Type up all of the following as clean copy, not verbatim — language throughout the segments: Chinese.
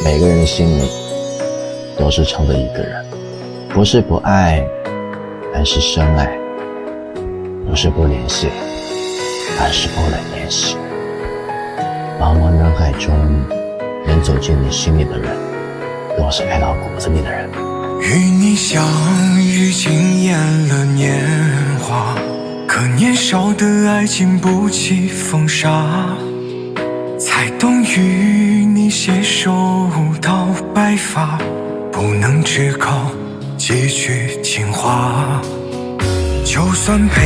每个人的心里都是撑着一个人，不是不爱，而是深爱；不是不联系，而是不能联系。茫茫人海中，能走进你心里的人，都是爱到骨子里的人。与你相遇惊艳了年华，可年少的爱经不起风沙，才懂与你携手到白发，不能只靠几句情话。就算陪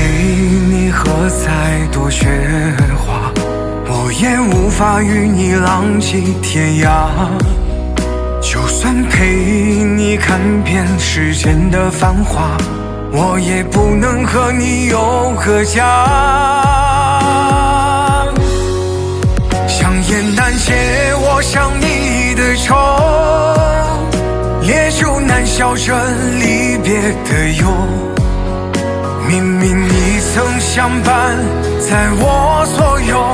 你喝再多雪花，我也无法与你浪迹天涯。就算陪你看遍世间的繁华，我也不能和你有个家。香烟难解我想你的愁，烈酒难消这离别的忧。明明你曾相伴在我左右，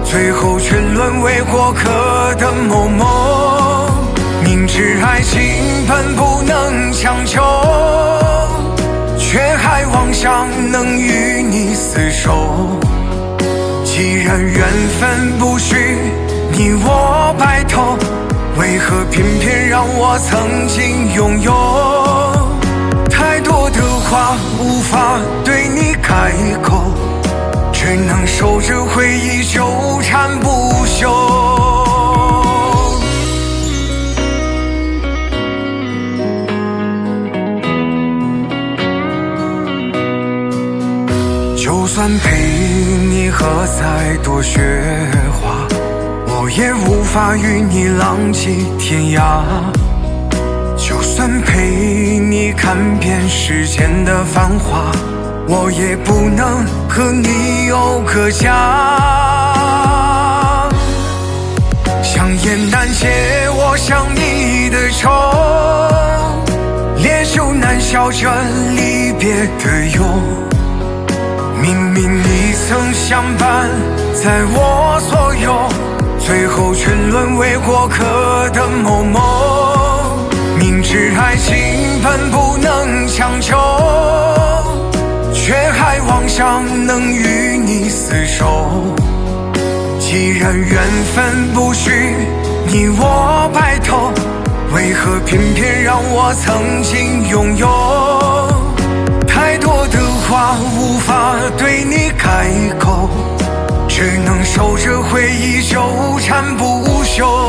最后却沦为过客的某某。明知爱情本不能强求，却还妄想能与你厮守。既然缘分不许你我白头，为何偏偏让我曾经拥有？太多的话无法对你开口，只能守着回忆纠缠不休。就算陪你喝再多雪花，我也无法与你浪迹天涯。就算陪你看遍世间的繁华，我也不能和你有个家。香烟难解我想你的愁，烈酒难消这离别的忧。明明你曾相伴在我左右，最后却沦为过客的某某。明知爱情本不能强求，却还妄想能与你厮守。既然缘分不许你我白头，为何偏偏让我曾经拥有？太多的话无法对你开口，只能守着回忆纠缠不休。